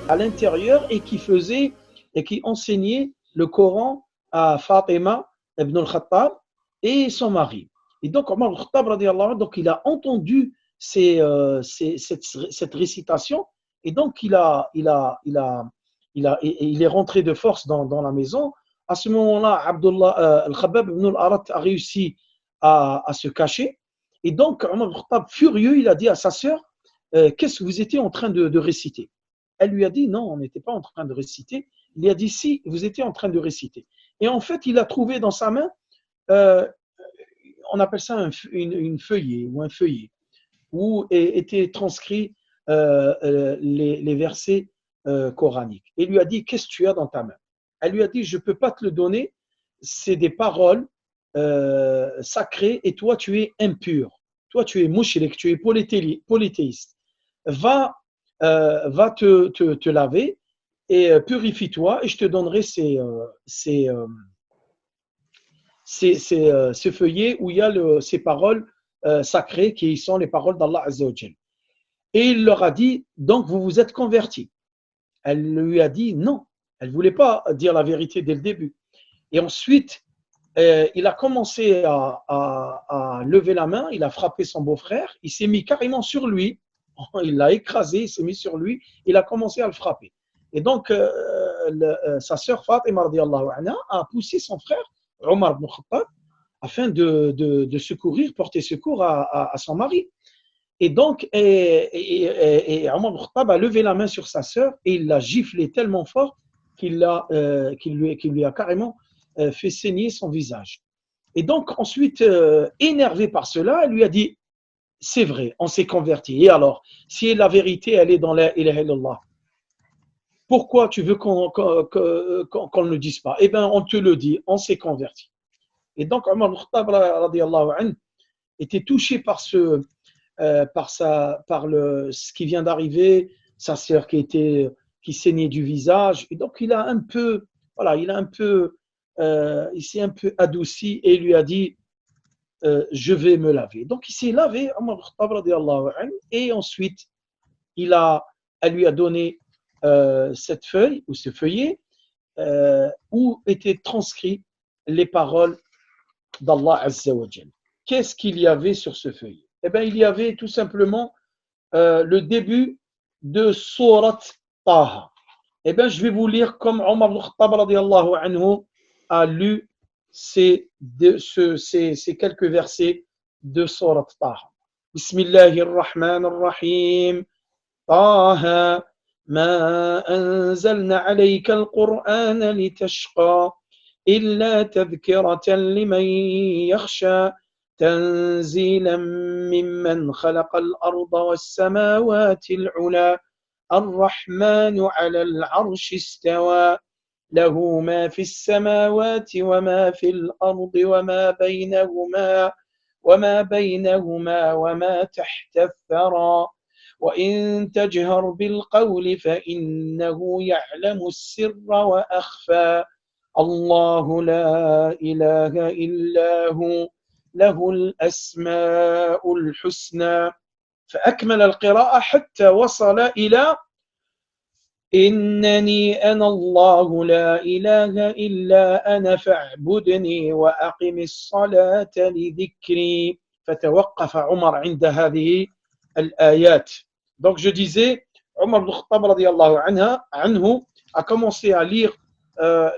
à l'intérieur et qui enseignait le Coran à Fatima ibn al-Khattab et son mari. Et donc, Omar al-Khattab, radiallahu anhu, donc, il a entendu cette récitation et donc il est rentré de force dans la maison. À ce moment-là, Abdullah al-Khabbab ibn al-Arat a réussi à se cacher. Et donc, Omar al-Khattab, furieux, il a dit à sa sœur, qu'est-ce que vous étiez en train de réciter? Elle lui a dit, non, on n'était pas en train de réciter. Il lui a dit, si, vous étiez en train de réciter. Et en fait, il a trouvé dans sa main, euh, on appelle ça une feuillet ou un feuillet, où étaient transcrits les versets coraniques. Et il lui a dit, qu'est-ce que tu as dans ta main? Elle lui a dit, je ne peux pas te le donner, c'est des paroles sacrées et toi, tu es impur. Toi, tu es mouchrik, tu es polythéiste. Va te laver et purifie-toi et je te donnerai ces feuillets où il y a ces paroles sacrées qui sont les paroles d'Allah Azza wa Jal. Et il leur a dit, donc vous vous êtes convertis. Elle lui a dit non. Elle ne voulait pas dire la vérité dès le début. Et ensuite, il a commencé à lever la main, il a frappé son beau-frère, il s'est mis carrément sur lui, il l'a écrasé, il s'est mis sur lui, il a commencé à le frapper. Et donc, sa sœur Fatima radiallahu anha a poussé son frère, Omar ibn Khattab, afin de secourir, porter secours à son mari. Et donc, Omar ibn Khattab a levé la main sur sa sœur et il l'a giflé tellement fort qu'il lui a carrément fait saigner son visage. Et donc, ensuite, énervé par cela, elle lui a dit, c'est vrai, on s'est converti. Et alors, si la vérité, elle est dans la ilaha illallah, pourquoi tu veux qu'on ne le dise pas? Eh bien, on te le dit, on s'est converti. Et donc, Omar al-Khattab radiallahu anhu était touché par ce qui vient d'arriver, sa sœur qui saignait du visage. Et donc, il s'est un peu adouci et il lui a dit, je vais me laver. Donc, il s'est lavé, Omar al-Khattab radiallahu anhu, et ensuite, elle lui a donné cette feuille ou ce feuillet où étaient transcrits les paroles d'Allah Azza wa Jal. Qu'est-ce qu'il y avait sur ce feuillet? Eh bien, il y avait tout simplement le début de Surat Taha. Eh bien, je vais vous lire comme Omar al-Khattab radiallahu anhu a lu ces quelques versets de Surat Taha. Bismillahirrahmanirrahim. Taha. ما أنزلنا عليك القرآن لتشقى إلا تذكرة لمن يخشى تنزيلا ممن خلق الأرض والسماوات العلى الرحمن على العرش استوى له ما في السماوات وما في الأرض وما وما تحت الثرى وإن تجهر بالقول فإنه يعلم السر وأخفى الله لا إله إلا هو له الأسماء الحسنى فأكمل القراءة حتى وصل إلى إنني أنا الله لا إله إلا أنا فاعبدني وأقم الصلاة لذكري فتوقف عمر عند هذه الآيات. Donc je disais, Omar ibn Khattab radiallahu anhu a commencé à lire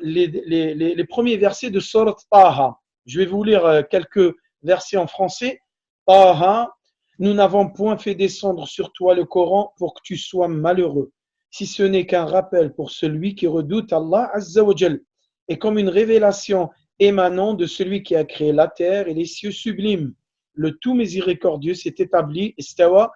les premiers versets de Surat Taha. Je vais vous lire quelques versets en français. Taha, nous n'avons point fait descendre sur toi le Coran pour que tu sois malheureux, si ce n'est qu'un rappel pour celui qui redoute Allah Azza wa Jal, et comme une révélation émanant de celui qui a créé la terre et les cieux sublimes. Le tout miséricordieux s'est établi, istawa,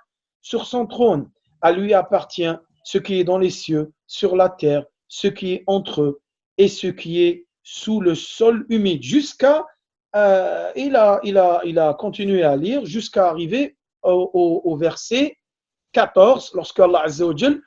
sur son trône. À lui appartient ce qui est dans les cieux, sur la terre, ce qui est entre eux et ce qui est sous le sol humide. Il a continué à lire jusqu'à arriver au verset 14, lorsque Allah Azza wa Jal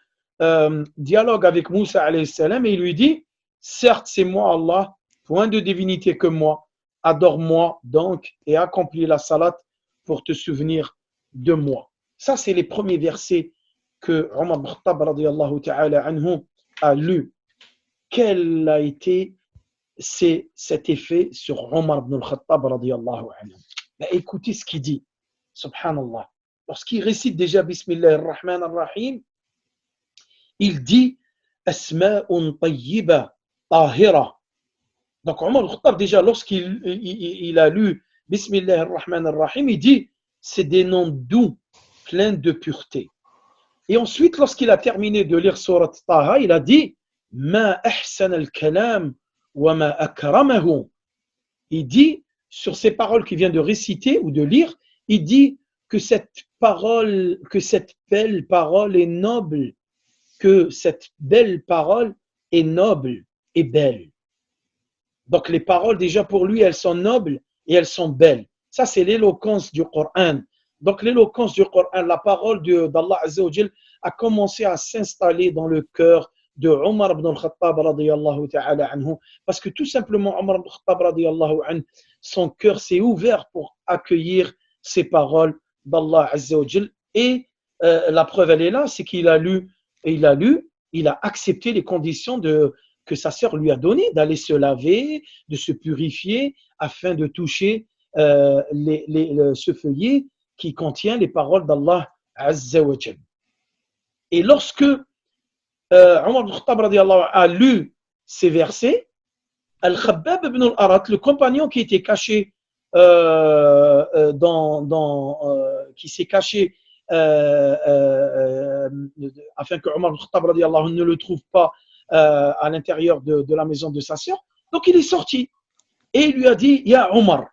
dialogue avec Moussa alayhi salam et il lui dit, certes c'est moi Allah, point de divinité que moi, adore-moi donc et accomplis la salat pour te souvenir de moi. Ça c'est les premiers versets que Omar ibn Khattab radiallahu ta'ala anhu a lu, quel a été cet effet sur Omar ibn al-Khattab radiallahu anhu. Ben, écoutez ce qu'il dit, subhanallah. Lorsqu'il récite déjà Bismillah ar-Rahman ar-Rahim, il dit Asma'un tayyiba tahira. Donc Omar al-Khattab déjà lorsqu'il a lu Bismillah ar-Rahman ar-Rahim, il dit c'est des noms doux, pleins de pureté. Et ensuite, lorsqu'il a terminé de lire Surat Taha, il a dit Ma ahsan al-kalam wa ma akramahu. Il dit, sur ces paroles qu'il vient de réciter ou de lire, il dit que cette belle parole est noble, que cette belle parole est noble et belle. Donc les paroles déjà pour lui, elles sont nobles et elles sont belles. Ça, c'est l'éloquence du Coran. Donc l'éloquence du Coran, la parole d'Allah Azza wa Jal a commencé à s'installer dans le cœur de Omar ibn al-Khattab radiyallahu ta'ala anhu, parce que tout simplement Omar ibn al-Khattab radiyallahu anhu, son cœur s'est ouvert pour accueillir ces paroles d'Allah Azza wa Jal. Et la preuve elle est là, c'est qu'il a lu, il a accepté les conditions que sa sœur lui a données, d'aller se laver, de se purifier afin de toucher ce feuillet qui contient les paroles d'Allah Azza wa Jal. Et lorsque Omar ibn Khattab radiallahu anhu a lu ces versets, Al-Khabbab ibn al-Arat, le compagnon qui était caché qui s'est caché afin que Omar ibn Khattab radiallahu anhu ne le trouve pas à l'intérieur de la maison de sa sœur, donc il est sorti et il lui a dit Ya Omar,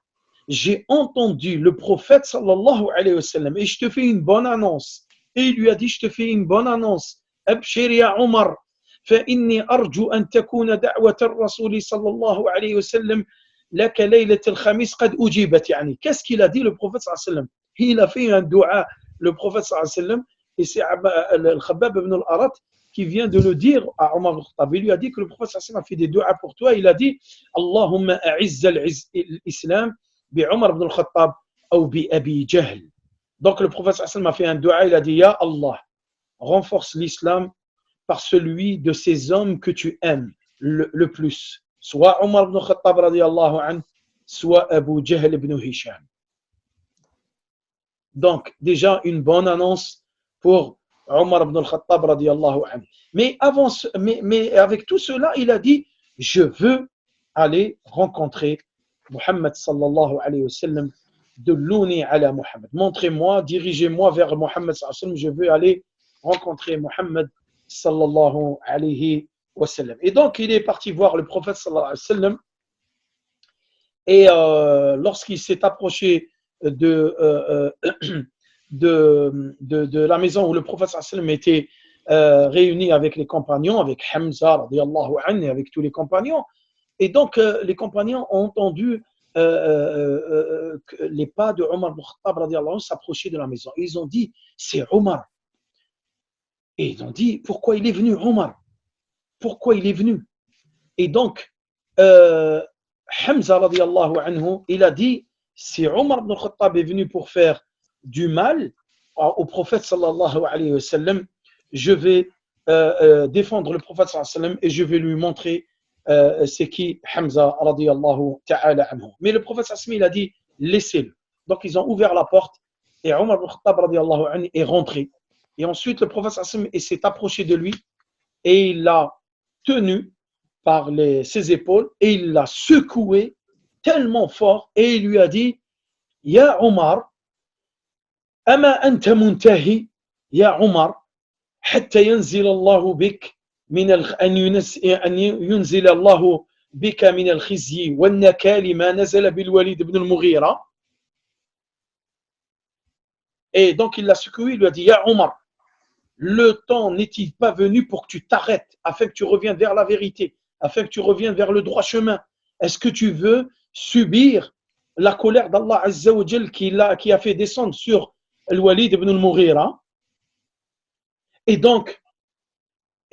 j'ai entendu le prophète sallallahu alayhi wa sallam et je te fais une bonne annonce. Et il lui a dit, je te fais une bonne annonce. Abshir ya Omar, فإني أرجو أن تكون دعوة الرسول صلى الله عليه وسلم لك ليلة الخميس قد أجيبت. يعني qu'est-ce qu'il a dit le prophète sallallahu alayhi wa sallam? Il a fait un dua, le prophète sallallahu alayhi wa sallam, et c'est Al-Khabbab ibn al-Arat qui vient de le dire à Omar ibn Khattab. Il lui a dit que le prophète sallallahu alayhi wa sallam a fait des duas pour toi. Il a dit Allahumma a'izz al-islam bi Omar ibn al-Khattab ou bi Abi Jahl. Donc le prophète sallallahu alayhi wa sallam a fait un dua, il a dit Ya Allah, renforce l'islam par celui de ces hommes que tu aimes le plus, soit Omar ibn Khattab radiyallahu anhu, soit Abu Jahl ibn Hisham. Donc déjà une bonne annonce pour Omar ibn Khattab radiyallahu anhu. Mais avec tout cela, il a dit je veux aller rencontrer Muhammad sallallahu alayhi wa sallam. Dulluni ala Muhammad. Montrez-moi, dirigez-moi vers Muhammad sallallahu alayhi wa sallam. Je veux aller rencontrer Muhammad sallallahu alayhi wa sallam. Et donc, il est parti voir le prophète sallallahu alayhi wa sallam. Et lorsqu'il s'est approché de la maison où le prophète sallallahu alayhi wa sallam était réuni avec les compagnons, avec Hamza radiyallahu anhu et avec tous les compagnons. Et donc, les compagnons ont entendu les pas de Omar ibn Khattab radiallahu anhu s'approcher de la maison. Et ils ont dit, c'est Omar. Et ils ont dit, pourquoi il est venu, Omar? Pourquoi il est venu? Et donc, Hamza radiallahu anhu, il a dit, si Omar ibn Khattab est venu pour faire du mal au prophète sallallahu alayhi wa sallam, je vais défendre le prophète sallallahu alayhi wa sallam et je vais lui montrer c'est qui Hamza radiyallahu ta'ala anhu. Mais le prophète sallallahu il a dit laissez-le. Donc ils ont ouvert la porte et Omar ibn Khattab radiyallahu anhu est rentré. Et ensuite le prophète sallallahu s'est approché de lui et il l'a tenu par ses épaules et il l'a secoué tellement fort et il lui a dit Ya Omar, ama anta muntahi ya Omar hatta yanzil Allahu bik أن ينزل الله بك من الخزي والنكال ما نزل بالوليد بن المغيرة. Et donc il l'a secoué, il lui a dit Ya Omar, le temps n'est-il pas venu pour que tu t'arrêtes, afin que tu reviennes vers la vérité, afin que tu reviennes vers le droit chemin? Est-ce que tu veux subir la colère d'Allah Azza wa Jal qui a fait descendre sur Al-Walid ibn al-Mughira? Et donc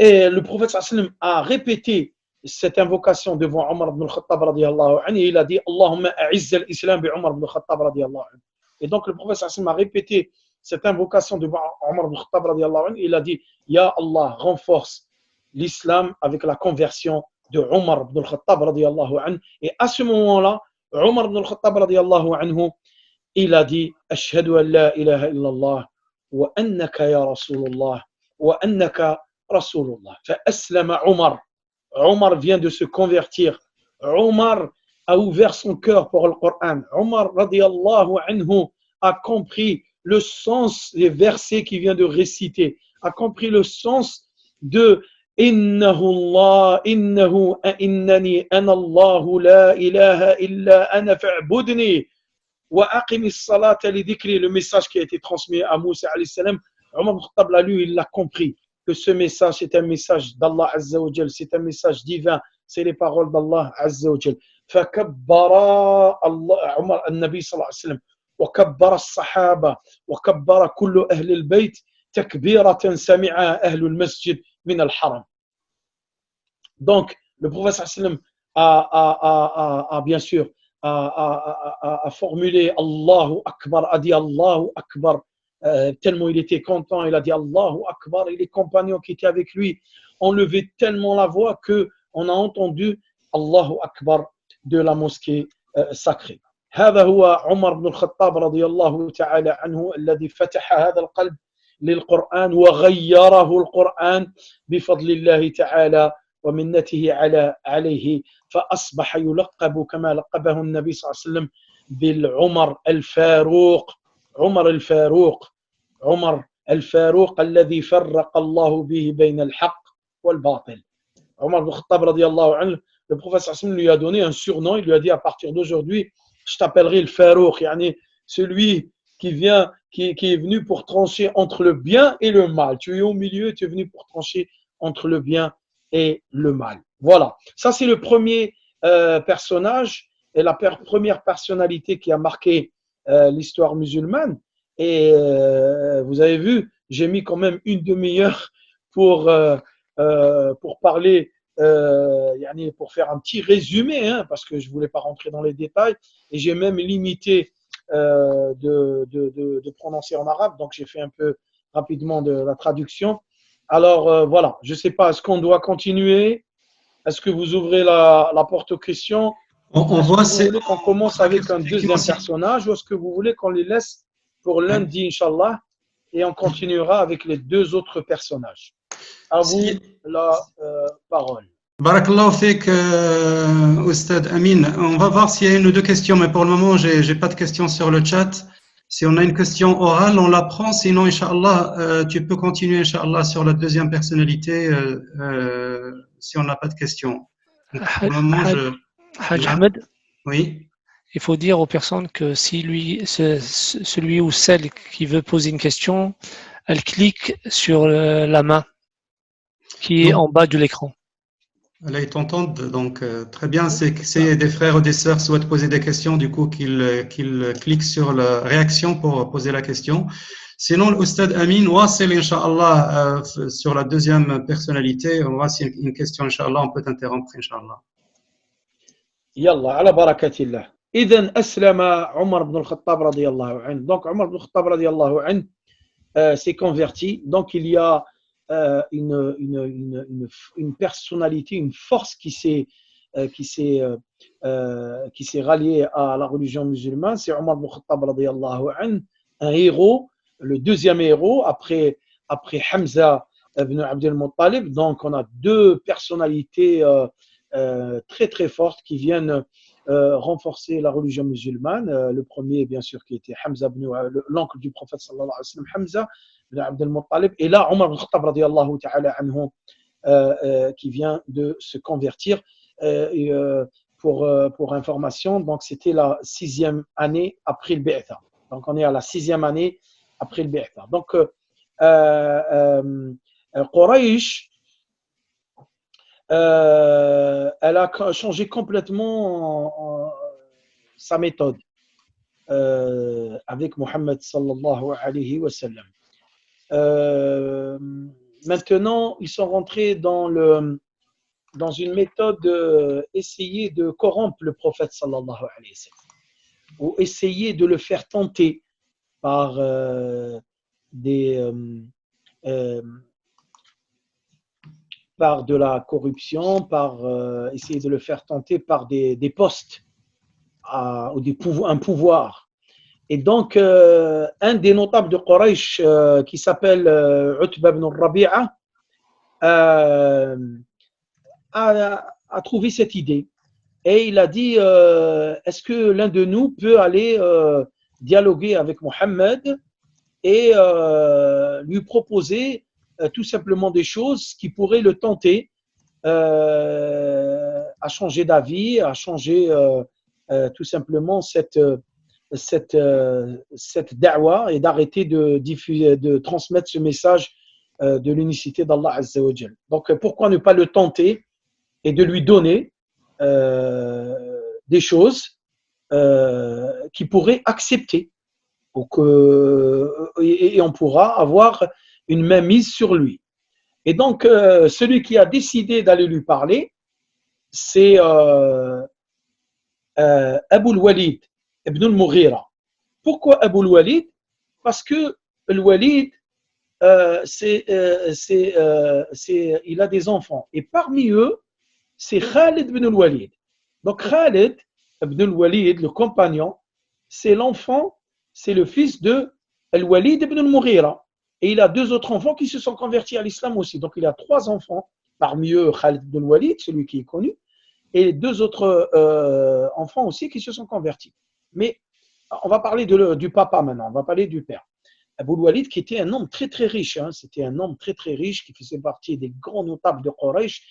et le prophète sallallahu a répété cette invocation devant Omar ibn al-Khattab radiyallahu anhu et il a dit Allahumma a'izz al-islam bi Omar ibn al-Khattab radiyallahu anhu. Et donc le prophète sallallahu a répété cette invocation de Omar ibn Khattab radiallahu anhu, il a dit Ya Allah, renforce l'islam avec la conversion de Omar ibn Khattab radiallahu anhu. Et à ce moment-là, Omar ibn Khattab radiallahu anhu, il a dit Ashhadu an la ilaha illallah wa annaka ya Rasulullah wa annaka Rasulullah. Fa aslama Omar. Omar vient de se convertir. Omar a ouvert son cœur pour le Coran. Omar radiallahu anhu a compris le sens des versets qu'il vient de réciter, a compris le sens de Innahu Allah, innahu innani ana Allah la ilaha illa ana fa'budni wa aqimis salata li dhikri, le message qui a été transmis à Moussa alayhi salam. Omar ibn Khattab l'a lu, il l'a compris que ce message est un message d'Allah azza wa jal, c'est un message divin, c'est les paroles d'Allah azza wa jal. فكبر عمر النبي صلى الله عليه وسلم وكبر الصحابة وكبر كل أهل البيت تكبيرة سمعها أهل المسجد من الحرم. Donc, le prophète sallallahu alayhi wa sallam a bien sûr a formulé Allahu Akbar, a dit Allahu Akbar, tellement il était content, il a dit Allahu Akbar, et les compagnons qui étaient avec lui ont levé tellement la voix qu'on a entendu Allahu Akbar de la mosquée sacrée. هذا هو عمر بن الخطاب رضي الله تعالى عنه الذي فتح هذا القلب للقرآن وغيره القرآن بفضل الله تعالى ومنته عليه، فأصبح يلقب كما لقبه النبي صلى الله عليه وسلم بالعمر الفاروق. عمر الفاروق، عمر الفاروق الذي فرق الله به بين الحق والباطل. Omar ibn Khattab radiallahu anhu, le prophète sallam lui a donné un surnom, il lui a dit à partir d'aujourd'hui, je t'appellerai le Farouk, yani celui qui est venu pour trancher entre le bien et le mal. Tu es au milieu, tu es venu pour trancher entre le bien et le mal. Voilà, ça c'est le premier personnage et la première personnalité qui a marqué l'histoire musulmane. Et vous avez vu, j'ai mis quand même une demi-heure pour parler, pour faire un petit résumé, hein, parce que je ne voulais pas rentrer dans les détails, et j'ai même limité de prononcer en arabe, donc j'ai fait un peu rapidement de la traduction. Alors voilà, je ne sais pas, est-ce qu'on doit continuer? Est-ce que vous ouvrez la porte aux questions? On voit, est-ce que vous voulez qu'on commence avec un deuxième personnage, ou est-ce que vous voulez qu'on les laisse pour lundi, Inch'Allah, et on continuera avec les deux autres personnages? À vous la parole. Barakallahu fik, Oustad Amin. On va voir s'il y a une ou deux questions, mais pour le moment, j'ai pas de questions sur le chat. Si on a une question orale, on la prend. Sinon, Inch'Allah, tu peux continuer, Inch'Allah, sur la deuxième personnalité si on n'a pas de questions. Donc, pour le moment, Haj Ahmed, oui. il faut dire aux personnes que si celui ou celle qui veut poser une question, elle clique sur la main qui est en bas de l'écran. Là, ils t'entendent, donc très bien. C'est des frères ou des sœurs souhaitent poser des questions, du coup, qu'ils cliquent sur la réaction pour poser la question. Sinon, l'Oustad Amin, Wassil, Inch'Allah, sur la deuxième personnalité, on va voir si une question, Inch'Allah, on peut t'interrompre, Inch'Allah. Yallah, ala barakatillah. إذن أسلم عمر بن الخطاب رضي الله عنه. Donc, Omar ibn Khattab radiallahu anhu s'est converti. Donc, il y a une personnalité, une force qui s'est ralliée à la religion musulmane. C'est Omar ibn Khattab radiallahu anhu, un héros, le deuxième héros après Hamza ibn Abdel Muttalib. Donc, on a deux personnalités très très fortes qui viennent renforcer la religion musulmane. Le premier, bien sûr, qui était Hamza, l'oncle du prophète sallallahu alayhi wa sallam, Hamza ibn Abdel Muttalib. Et là, Omar ibn Khattab radiallahu ta'ala anhu, qui vient de se convertir. Pour information, donc c'était la 6e année après le Bi'tha. Donc on est à la 6e année après le Bi'tha. Donc Quraysh, elle a changé complètement sa méthode avec Mohammed sallallahu alayhi wa sallam. Maintenant, ils sont rentrés dans une méthode essayer de corrompre le prophète sallallahu alayhi wa sallam, ou essayer de le faire tenter par par de la corruption, par essayer de le faire tenter par des postes ou un pouvoir. Et donc, un des notables de Quraysh qui s'appelle Utba ibn Rabi'a a trouvé cette idée. Et il a dit, est-ce que l'un de nous peut aller dialoguer avec Mohammed et lui proposer tout simplement des choses qui pourraient le tenter à changer d'avis, à changer tout simplement cette da'wa et d'arrêter de transmettre ce message de l'unicité d'Allah Azza wa Jal. Donc, pourquoi ne pas le tenter et de lui donner des choses qu'il pourrait accepter et on pourra avoir une mainmise sur lui. Et donc, celui qui a décidé d'aller lui parler, c'est Abu al-Walid ibn al-Mughira. Pourquoi Abu al-Walid? Parce que al-Walid, il a des enfants. Et parmi eux, c'est Khalid ibn al-Walid. Donc Khalid ibn al-Walid, le compagnon, c'est l'enfant, c'est le fils de al-Walid ibn al-Mughira. Et il a deux autres enfants qui se sont convertis à l'islam aussi. Donc il a trois enfants, parmi eux Khalid ibn al-Walid, celui qui est connu, et deux autres enfants aussi qui se sont convertis. Mais on va parler du papa maintenant, on va parler du père. Abu al-Walid, qui était un homme très très riche, hein, c'était un homme très très riche qui faisait partie des grands notables de Quraysh,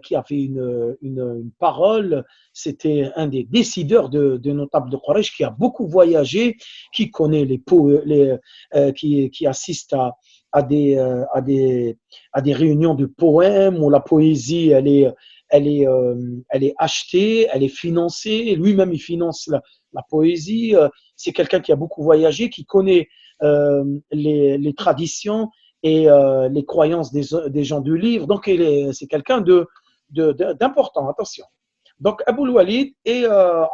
qui avait une parole, c'était un des décideurs de notables de Quraysh, qui a beaucoup voyagé, qui connaît qui assiste à des réunions de poèmes où la poésie elle est achetée, elle est financée, lui-même il finance la poésie, c'est quelqu'un qui a beaucoup voyagé, qui connaît les traditions et les croyances des gens du livre. Donc, c'est quelqu'un d'important, attention. Donc, Abu al-Walid, et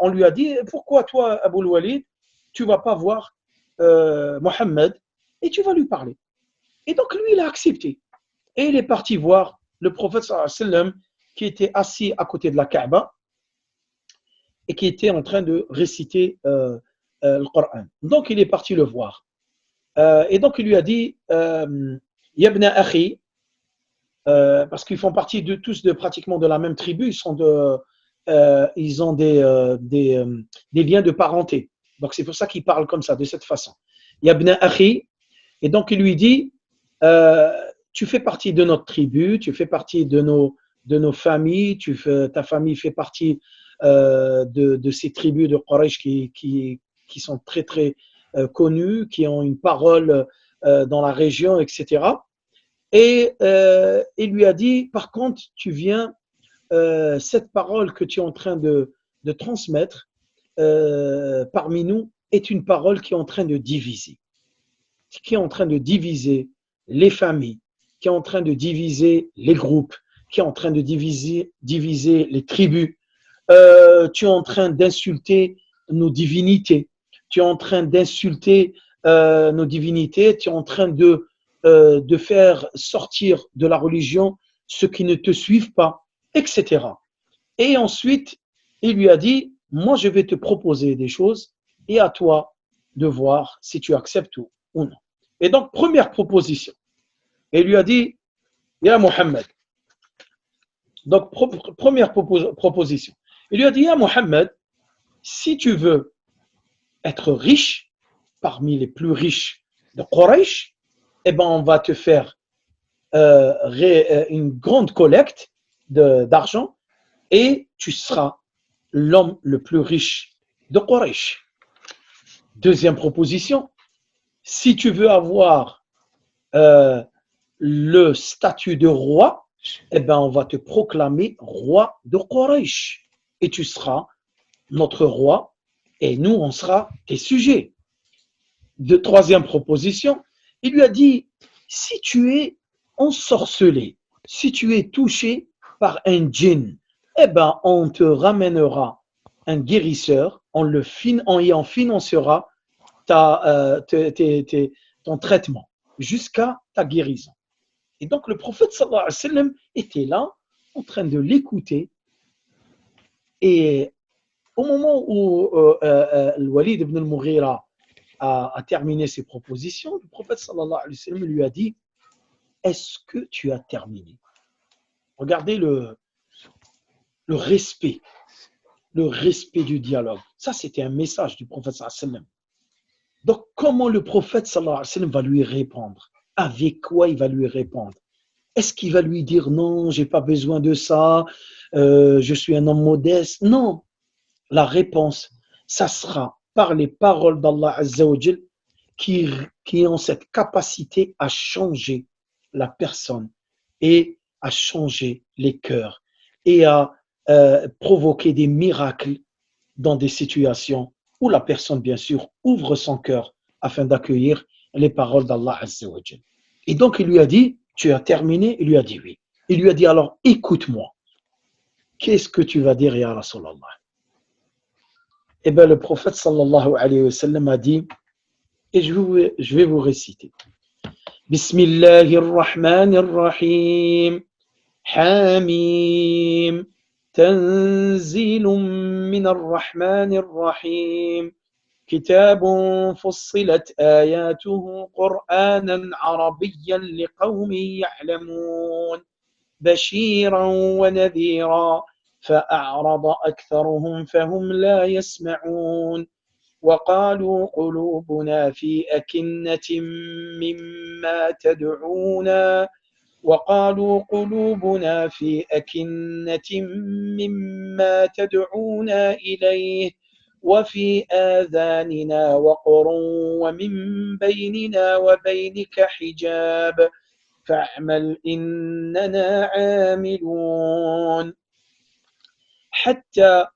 on lui a dit, pourquoi toi, Abu al-Walid, tu ne vas pas voir Mohammed et tu vas lui parler. Et donc, lui, il a accepté. Et il est parti voir le prophète sallallahu alayhi wa sallam qui était assis à côté de la Kaaba et qui était en train de réciter le Coran. Donc, il est parti le voir. Et donc, il lui a dit Yabna Akhi, parce qu'ils font partie tous pratiquement de la même tribu, ils ont des liens de parenté. Donc, c'est pour ça qu'ils parlent comme ça, de cette façon. Yabna Akhi, et donc il lui dit tu fais partie de notre tribu, tu fais partie de nos familles, ta famille fait partie de ces tribus de Quraysh qui sont très très connus, qui ont une parole dans la région, etc. Et il lui a dit, par contre, tu viens, cette parole que tu es en train de transmettre parmi nous est une parole qui est en train de diviser, les familles, qui est en train de diviser les groupes, qui est en train de diviser les tribus. Tu es en train d'insulter nos divinités. Tu es en train d'insulter nos divinités, tu es en train de faire sortir de la religion ceux qui ne te suivent pas, etc. Et ensuite, il lui a dit, moi je vais te proposer des choses et à toi de voir si tu acceptes ou non. Et donc, première proposition. Et il lui a dit, Ya Muhammad. Donc, première proposition. Il lui a dit, Ya Muhammad, si tu veux être riche, parmi les plus riches de Quraysh, eh ben on va te faire une grande collecte d'argent et tu seras l'homme le plus riche de Quraysh. Deuxième proposition, si tu veux avoir le statut de roi, eh ben on va te proclamer roi de Quraysh et tu seras notre roi et nous, on sera tes sujets. Troisième proposition, il lui a dit, si tu es ensorcelé, si tu es touché par un djinn, eh ben, on te ramènera un guérisseur, on en financera ton traitement. jusqu'à ta guérison. Et donc le prophète sallallahu alayhi wa sallam était là, en train de l'écouter. Et au moment où le Walid ibn al-Mughira a terminé ses propositions, le prophète sallallahu alayhi wa sallam lui a dit: est-ce que tu as terminé? Regardez le respect du dialogue. Ça, c'était un message du prophète sallallahu alayhi wa sallam. Donc, comment le prophète sallallahu alayhi wa sallam va lui répondre? Avec quoi il va lui répondre? Est-ce qu'il va lui dire: non, j'ai pas besoin de ça, je suis un homme modeste? Non. La réponse, ça sera par les paroles d'Allah Azza wa Jal qui ont cette capacité à changer la personne et à changer les cœurs et à provoquer des miracles dans des situations où la personne, bien sûr, ouvre son cœur afin d'accueillir les paroles d'Allah Azza wa Jal. Et donc, il lui a dit: tu as terminé? Il lui a dit oui. Il lui a dit: alors, écoute-moi. Qu'est-ce que tu vas dire, ya Rasulallah? Eh bien, le prophète sallallahu alayhi wa sallam a dit, et je vais vous réciter. Bismillahirrahmanirrahim. Hamim. Tanzilun minarrahmanirrahim. كتاب فصلت آياته قرآنا عربيا لقوم يعلمون بشيرا ونذيرا فأعرض أكثرهم فهم لا يسمعون وقالوا قلوبنا في أكنة مما تدعونا إليه وفي آذاننا وقر ومن بيننا وبينك حجاب فاعمل إننا عاملون. حتى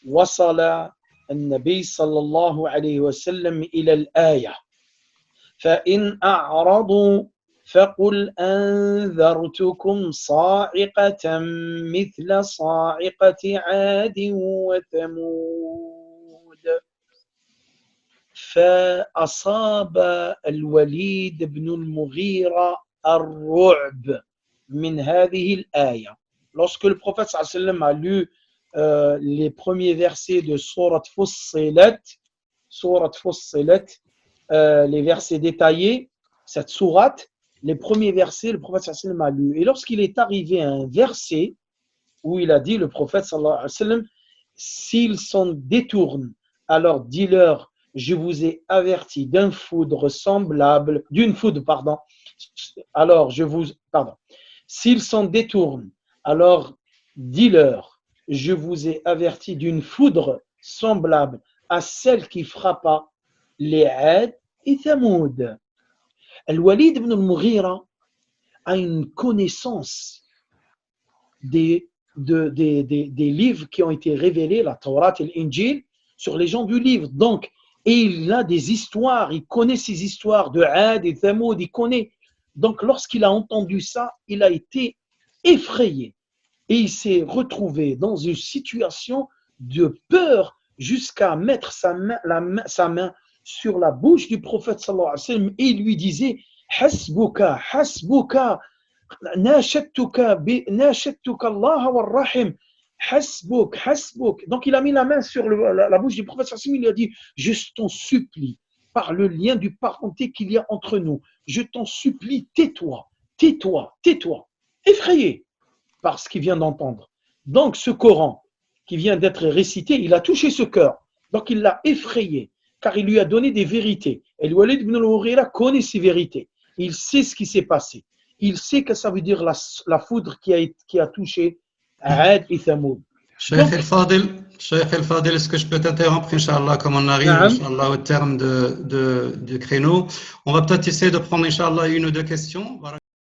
وصل النبي صلى الله عليه وسلم إلى الآية: فإن أعرضوا فقل أنذرتكم صاعقة مثل صاعقة عاد وثمود. فأصاب الوليد بن المغيرة الرعب من هذه الآية. Lorsque le prophète sallallahu alayhi wa sallam a lu les premiers versets de Surat Fussilat, les versets détaillés, cette sourate, les premiers versets, le prophète sallallahu alayhi wa sallam a lu. Et lorsqu'il est arrivé à un verset où il a dit, le prophète sallallahu alayhi wa sallam: s'ils s'en détournent, alors dis-leur: je vous ai averti d'une foudre semblable, s'ils s'en détournent, alors dis-leur: je vous ai averti d'une foudre semblable à celle qui frappa les Ad et Thamoud. Al-Walid ibn al-Mughira a une connaissance des livres qui ont été révélés, la Torah et l'Injil, sur les gens du livre. Donc, et il a des histoires, il connaît ces histoires de Ad et Thamoud, il connaît. Donc, lorsqu'il a entendu ça, il a été effrayé. Et il s'est retrouvé dans une situation de peur jusqu'à mettre sa main sur la bouche du prophète sallallahu alayhi wa sallam et il lui disait: Hasbuka, hasbuka, nashadtuka Allah wa rahim, hasbuk, hasbuk. Donc il a mis la main sur la bouche du prophète sallallahu alayhi wa sallam, il lui a dit: je t'en supplie, par le lien du parenté qu'il y a entre nous, je t'en supplie, tais-toi, tais-toi, tais-toi. Effrayé par ce qu'il vient d'entendre. Donc ce Coran qui vient d'être récité, il a touché ce cœur. Donc il l'a effrayé, car il lui a donné des vérités. Et le Walid ibn al-Mughira connaît ces vérités. Il sait ce qui s'est passé. Il sait que ça veut dire la foudre qui a touché Ad et Thamoud. Cheikh El-Fadil, est-ce que je peux t'interrompre, Inch'Allah, comme on arrive, Inch'Allah, au terme du créneau. On va peut-être essayer de prendre, Inch'Allah, une ou deux questions.